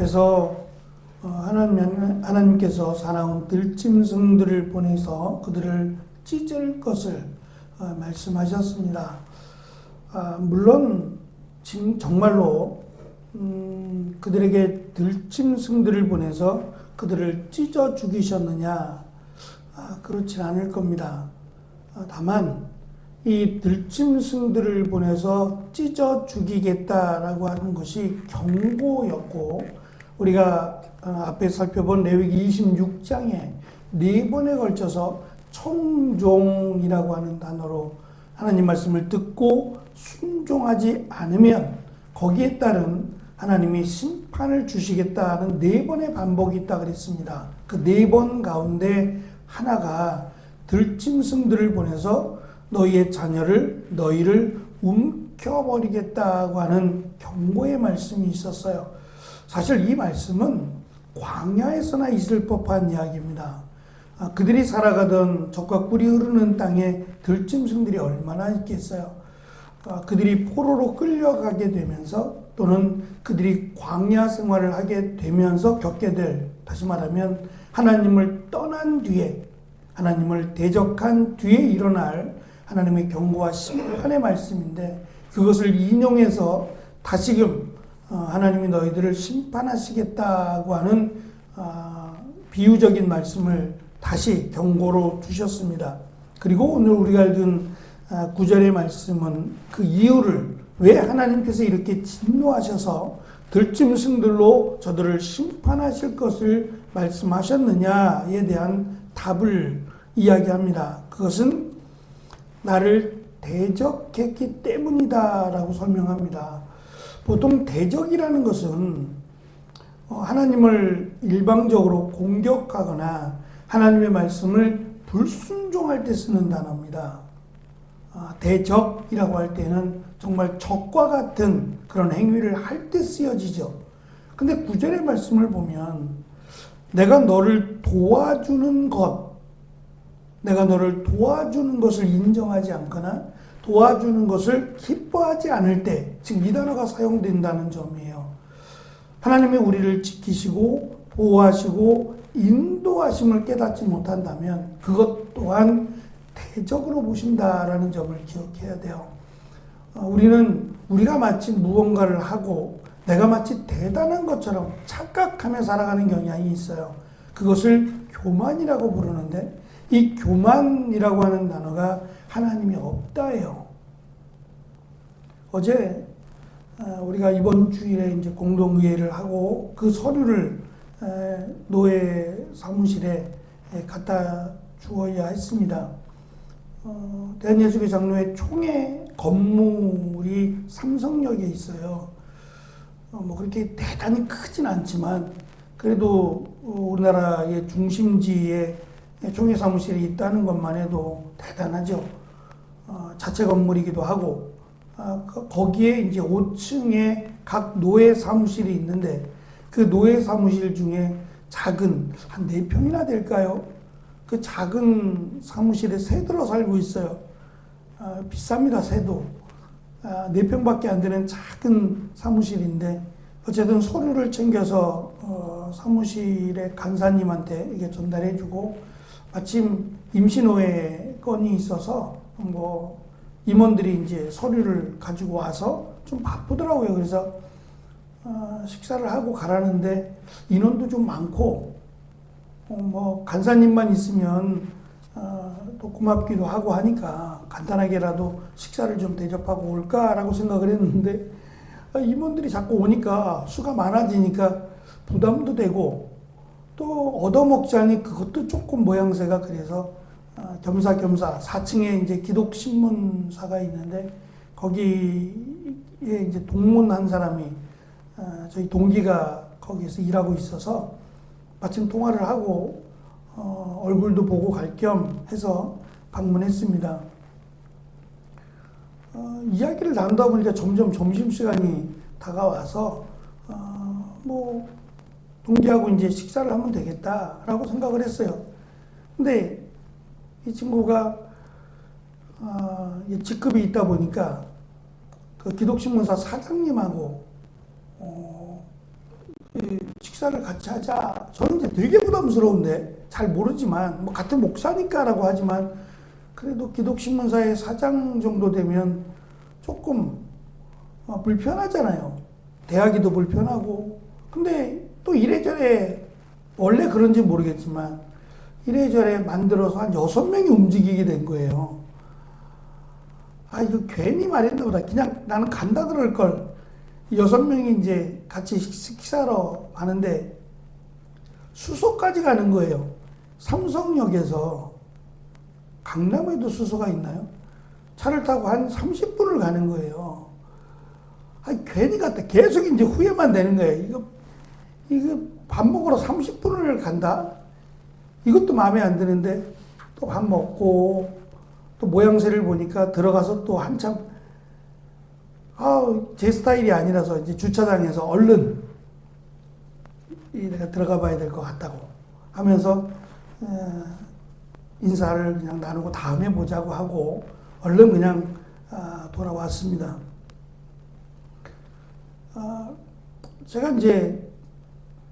그래서 하나님께서 사나운 들짐승들을 보내서 그들을 찢을 것을 말씀하셨습니다. 물론 지금 정말로 그들에게 들짐승들을 보내서 그들을 찢어 죽이셨느냐? 그렇진 않을 겁니다. 다만 이 들짐승들을 보내서 찢어 죽이겠다라고 하는 것이 경고였고, 우리가 앞에 살펴본 레위기 26장에 4번에 걸쳐서 청종이라고 하는 단어로 하나님 말씀을 듣고 순종하지 않으면 거기에 따른 하나님이 심판을 주시겠다는 4번의 반복이 있다 그랬습니다. 그 4번 가운데 하나가 들짐승들을 보내서 너희의 자녀를 너희를 움켜버리겠다고 하는 경고의 말씀이 있었어요. 사실 이 말씀은 광야에서나 있을 법한 이야기입니다. 그들이 살아가던 적과 꿀이 흐르는 땅에 들짐승들이 얼마나 있겠어요. 그들이 포로로 끌려가게 되면서 또는 그들이 광야 생활을 하게 되면서 겪게 될, 다시 말하면 하나님을 떠난 뒤에, 하나님을 대적한 뒤에 일어날 하나님의 경고와 심판의 말씀인데, 그것을 인용해서 다시금 하나님이 너희들을 심판하시겠다고 하는 비유적인 말씀을 다시 경고로 주셨습니다. 그리고 오늘 우리가 읽은 9절의 말씀은 그 이유를, 왜 하나님께서 이렇게 진노하셔서 들짐승들로 저들을 심판하실 것을 말씀하셨느냐에 대한 답을 이야기합니다. 그것은 나를 대적했기 때문이다 라고 설명합니다. 보통 대적이라는 것은 하나님을 일방적으로 공격하거나 하나님의 말씀을 불순종할 때 쓰는 단어입니다. 대적이라고 할 때는 정말 적과 같은 그런 행위를 할 때 쓰여지죠. 근데 9절의 말씀을 보면 내가 너를 도와주는 것, 내가 너를 도와주는 것을 인정하지 않거나 도와주는 것을 기뻐하지 않을 때, 지금 이 단어가 사용된다는 점이에요. 하나님이 우리를 지키시고 보호하시고 인도하심을 깨닫지 못한다면 그것 또한 대적으로 보신다라는 점을 기억해야 돼요. 우리가 마치 무언가를 하고 내가 마치 대단한 것처럼 착각하며 살아가는 경향이 있어요. 그것을 교만이라고 부르는데, 이 교만이라고 하는 단어가 하나님이 없다예요. 어제 우리가 이번 주일에 이제 공동의회를 하고 그 서류를 노예 사무실에 갖다 주어야 했습니다. 대한예수교 장로회 총회 건물이 삼성역에 있어요. 뭐 그렇게 대단히 크진 않지만 그래도 우리나라의 중심지에 총회 사무실이 있다는 것만 해도 대단하죠. 자체 건물이기도 하고, 거기에 이제 5층에 각 노예 사무실이 있는데, 그 노예 사무실 중에 작은, 한 4평이나 될까요? 그 작은 사무실에 새들어 살고 있어요. 비쌉니다, 새도. 4평밖에 안 되는 작은 사무실인데, 어쨌든 서류를 챙겨서 사무실의 간사님한테 이게 전달해주고, 마침 임시노예 건이 있어서 뭐 임원들이 이제 서류를 가지고 와서 좀 바쁘더라고요. 그래서 식사를 하고 가라는데 인원도 좀 많고 뭐 간사님만 있으면 또 고맙기도 하고 하니까 간단하게라도 식사를 좀 대접하고 올까라고 생각을 했는데, 임원들이 자꾸 오니까 수가 많아지니까 부담도 되고 또 얻어먹자니 그것도 조금 모양새가 그래서 겸사겸사 4층에 이제 기독신문사가 있는데 거기에 이제 동문 한 사람이 저희 동기가 거기에서 일하고 있어서 마침 통화를 하고 얼굴도 보고 갈 겸 해서 방문했습니다. 이야기를 나누다 보니까 점점 점심시간이 다가와서 뭐 동기하고 이제 식사를 하면 되겠다라고 생각을 했어요. 근데 이 친구가 직급이 있다 보니까 그 기독신문사 사장님하고 식사를 같이 하자. 저는 이제 되게 부담스러운데, 잘 모르지만, 뭐 같은 목사니까라고 하지만, 그래도 기독신문사의 사장 정도 되면 조금 불편하잖아요. 대하기도 불편하고. 근데 또 이래저래, 원래 그런지 모르겠지만, 이래저래 만들어서 한 6명이 움직이게 된 거예요. 아, 이거 괜히 말했나 보다. 그냥 나는 간다 그럴 걸. 6명이 이제 같이 식사하러 가는데 수소까지 가는 거예요. 삼성역에서 강남에도 수소가 있나요? 차를 타고 한 30분을 가는 거예요. 아, 괜히 갔다. 계속 이제 후회만 되는 거예요. 이거 밥 먹으러 30분을 간다? 이것도 마음에 안 드는데 또 밥 먹고 또 모양새를 보니까 들어가서 또 한참 제 스타일이 아니라서 이제 주차장에서 얼른 내가 들어가 봐야 될 것 같다고 하면서 인사를 그냥 나누고 다음에 보자고 하고 얼른 그냥 돌아왔습니다. 제가 이제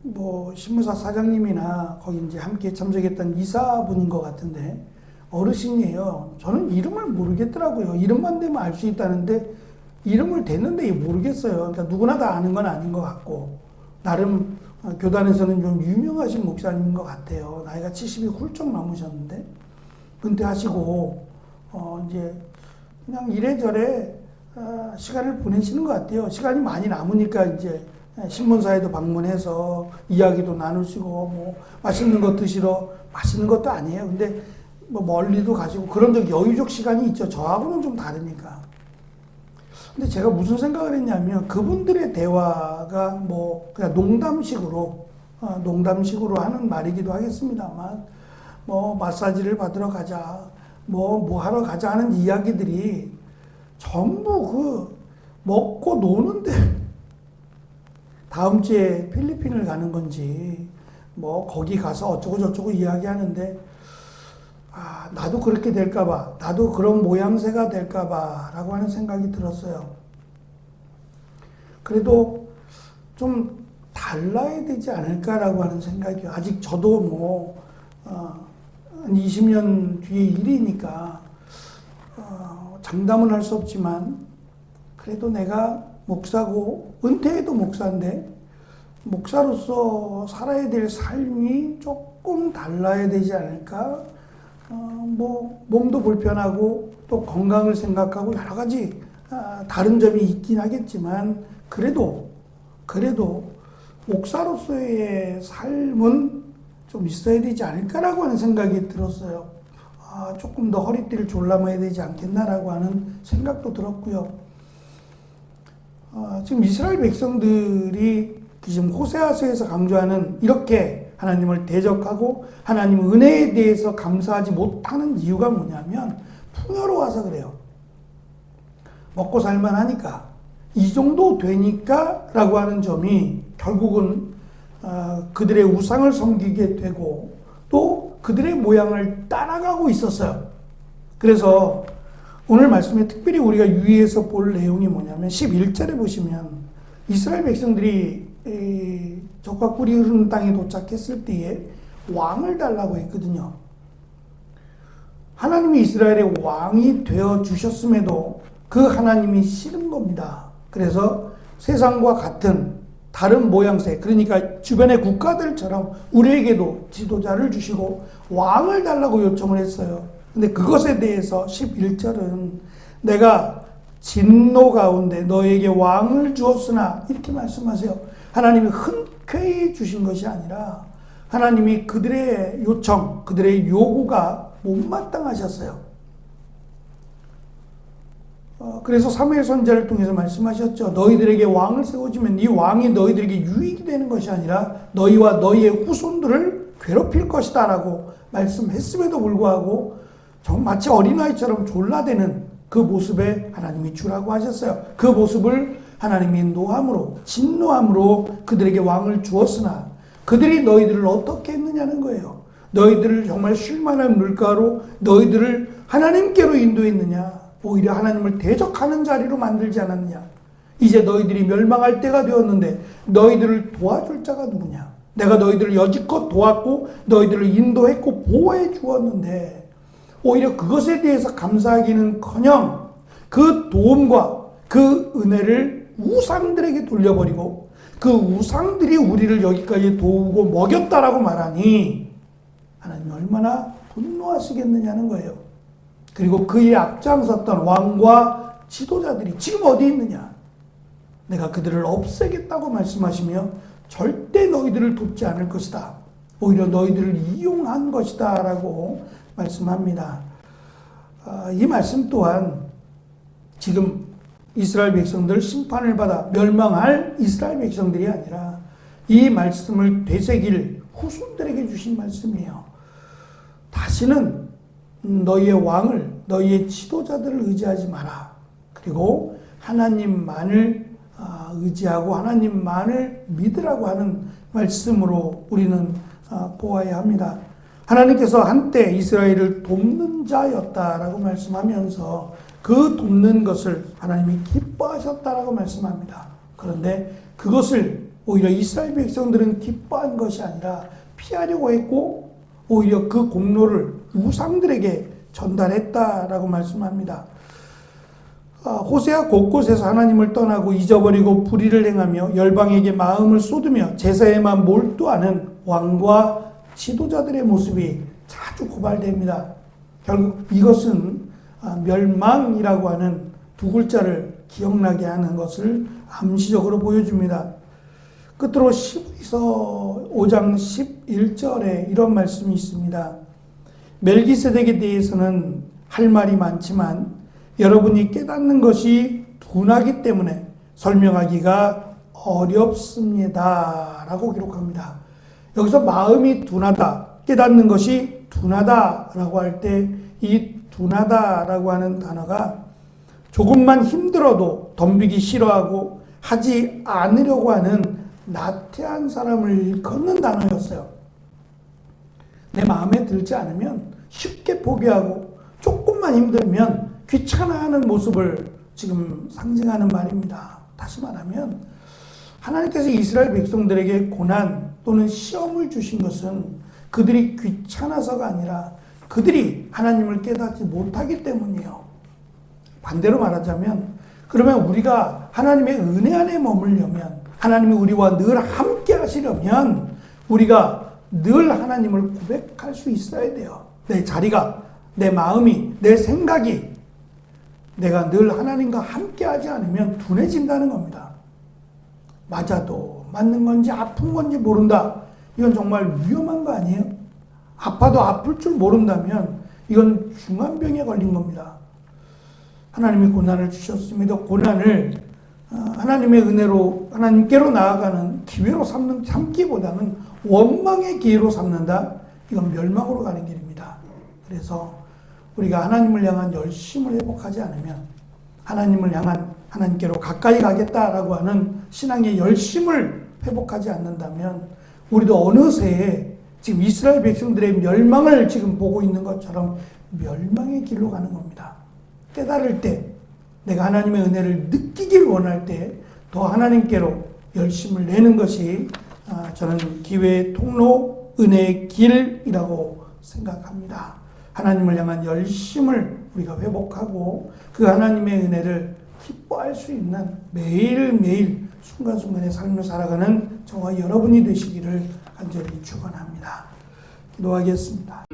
뭐 신문사 사장님이나 거기 이제 함께 참석했던 이사분인 것 같은데 어르신이에요. 저는 이름을 모르겠더라고요. 이름만 대면 알 수 있다는데 이름을 댔는데 모르겠어요. 그러니까 누구나 다 아는 건 아닌 것 같고 나름 교단에서는 좀 유명하신 목사님인 것 같아요. 나이가 70이 훌쩍 넘으셨는데 은퇴하시고 이제 그냥 이래저래 시간을 보내시는 것 같아요. 시간이 많이 남으니까 이제 신문사에도 방문해서 이야기도 나누시고 뭐 맛있는 거 드시러 맛있는 것도 아니에요. 근데 뭐 멀리도 가시고 그런 적 여유적 시간이 있죠. 저하고는 좀 다르니까. 근데 제가 무슨 생각을 했냐면 그분들의 대화가 뭐 그냥 농담식으로 하는 말이기도 하겠습니다만 뭐 마사지를 받으러 가자 뭐 하러 가자 하는 이야기들이 전부 그 먹고 노는데 다음 주에 필리핀을 가는 건지 뭐 거기 가서 어쩌고 저쩌고 이야기하는데 나도 그렇게 될까봐, 나도 그런 모양새가 될까봐 라고 하는 생각이 들었어요. 그래도 좀 달라야 되지 않을까라고 하는 생각이요. 아직 저도 뭐, 한 20년 뒤의 일이니까, 장담은 할 수 없지만, 그래도 내가 목사고, 은퇴해도 목사인데, 목사로서 살아야 될 삶이 조금 달라야 되지 않을까? 뭐 몸도 불편하고 또 건강을 생각하고 여러 가지 다른 점이 있긴 하겠지만 그래도 목사로서의 삶은 좀 있어야 되지 않을까라고 하는 생각이 들었어요. 조금 더 허리띠를 졸라매야 되지 않겠나라고 하는 생각도 들었고요. 지금 이스라엘 백성들이 지금 호세아서에서 강조하는 이렇게 하나님을 대적하고 하나님의 은혜에 대해서 감사하지 못하는 이유가 뭐냐면 풍요로워서 그래요. 먹고 살만 하니까 이 정도 되니까 라고 하는 점이 결국은 그들의 우상을 섬기게 되고 또 그들의 모양을 따라가고 있었어요. 그래서 오늘 말씀에 특별히 우리가 유의해서 볼 내용이 뭐냐면 11절에 보시면 이스라엘 백성들이 적과 꿀이 흐르는 땅에 도착했을 때에 왕을 달라고 했거든요. 하나님이 이스라엘의 왕이 되어 주셨음에도 그 하나님이 싫은 겁니다. 그래서 세상과 같은 다른 모양새, 그러니까 주변의 국가들처럼 우리에게도 지도자를 주시고 왕을 달라고 요청을 했어요. 근데 그것에 대해서 11절은 내가 진노 가운데 너에게 왕을 주었으나 이렇게 말씀하세요. 하나님이 흔쾌히 주신 것이 아니라 하나님이 그들의 요청, 그들의 요구가 못마땅하셨어요. 그래서 사무엘 선지자를 통해서 말씀하셨죠. 너희들에게 왕을 세워주면 이 왕이 너희들에게 유익이 되는 것이 아니라 너희와 너희의 후손들을 괴롭힐 것이다 라고 말씀했음에도 불구하고 마치 어린아이처럼 졸라대는 그 모습에 하나님이 주라고 하셨어요. 그 모습을 하나님이 노함으로 진노함으로 그들에게 왕을 주었으나 그들이 너희들을 어떻게 했느냐는 거예요. 너희들을 정말 쉴만한 물가로 너희들을 하나님께로 인도했느냐, 오히려 하나님을 대적하는 자리로 만들지 않았느냐. 이제 너희들이 멸망할 때가 되었는데 너희들을 도와줄 자가 누구냐. 내가 너희들을 여지껏 도왔고 너희들을 인도했고 보호해 주었는데 오히려 그것에 대해서 감사하기는커녕 그 도움과 그 은혜를 우상들에게 돌려버리고 그 우상들이 우리를 여기까지 도우고 먹였다라고 말하니 하나님 얼마나 분노하시겠느냐는 거예요. 그리고 그 일에 앞장섰던 왕과 지도자들이 지금 어디 있느냐? 내가 그들을 없애겠다고 말씀하시며 절대 너희들을 돕지 않을 것이다. 오히려 너희들을 이용한 것이다 라고 말씀합니다. 이 말씀 또한 지금 이스라엘 백성들 심판을 받아 멸망할 이스라엘 백성들이 아니라 이 말씀을 되새길 후손들에게 주신 말씀이에요. 다시는 너희의 왕을, 너희의 지도자들을 의지하지 마라. 그리고 하나님만을 의지하고 하나님만을 믿으라고 하는 말씀으로 우리는 보아야 합니다. 하나님께서 한때 이스라엘을 돕는 자였다라고 말씀하면서 그 돕는 것을 하나님이 기뻐하셨다라고 말씀합니다. 그런데 그것을 오히려 이스라엘 백성들은 기뻐한 것이 아니라 피하려고 했고 오히려 그 공로를 우상들에게 전달했다라고 말씀합니다. 호세아 곳곳에서 하나님을 떠나고 잊어버리고 불의를 행하며 열방에게 마음을 쏟으며 제사에만 몰두하는 왕과 지도자들의 모습이 자주 고발됩니다. 결국 이것은 멸망이라고 하는 두 글자를 기억나게 하는 것을 암시적으로 보여줍니다. 끝으로 히브리서 5장 11절에 이런 말씀이 있습니다. 멜기세덱에 대해서는 할 말이 많지만 여러분이 깨닫는 것이 둔하기 때문에 설명하기가 어렵습니다. 라고 기록합니다. 여기서 마음이 둔하다, 깨닫는 것이 둔하다 라고 할 때 이 둔하다 라고 하는 단어가 조금만 힘들어도 덤비기 싫어하고 하지 않으려고 하는 나태한 사람을 일컫는 단어였어요. 내 마음에 들지 않으면 쉽게 포기하고 조금만 힘들면 귀찮아하는 모습을 지금 상징하는 말입니다. 다시 말하면 하나님께서 이스라엘 백성들에게 고난 또는 시험을 주신 것은 그들이 귀찮아서가 아니라 그들이 하나님을 깨닫지 못하기 때문이에요. 반대로 말하자면 그러면 우리가 하나님의 은혜 안에 머물려면 하나님이 우리와 늘 함께 하시려면 우리가 늘 하나님을 고백할 수 있어야 돼요. 내 자리가, 내 마음이, 내 생각이 내가 늘 하나님과 함께 하지 않으면 둔해진다는 겁니다. 맞아도 맞는 건지 아픈 건지 모른다. 이건 정말 위험한 거 아니에요? 아파도 아플 줄 모른다면 이건 중환병에 걸린 겁니다. 하나님이 고난을 주셨습니다. 고난을 하나님의 은혜로 하나님께로 나아가는 기회로 삼기보다는 원망의 기회로 삼는다. 이건 멸망으로 가는 길입니다. 그래서 우리가 하나님을 향한 열심을 회복하지 않으면 하나님을 향한 하나님께로 가까이 가겠다라고 하는 신앙의 열심을 회복하지 않는다면 우리도 어느새 지금 이스라엘 백성들의 멸망을 지금 보고 있는 것처럼 멸망의 길로 가는 겁니다. 깨달을 때 내가 하나님의 은혜를 느끼길 원할 때 더 하나님께로 열심을 내는 것이 저는 기회의 통로, 은혜의 길이라고 생각합니다. 하나님을 향한 열심을 우리가 회복하고 그 하나님의 은혜를 기뻐할 수 있는 매일매일 순간순간의 삶을 살아가는 저와 여러분이 되시기를 간절히 축원합니다. 기도하겠습니다.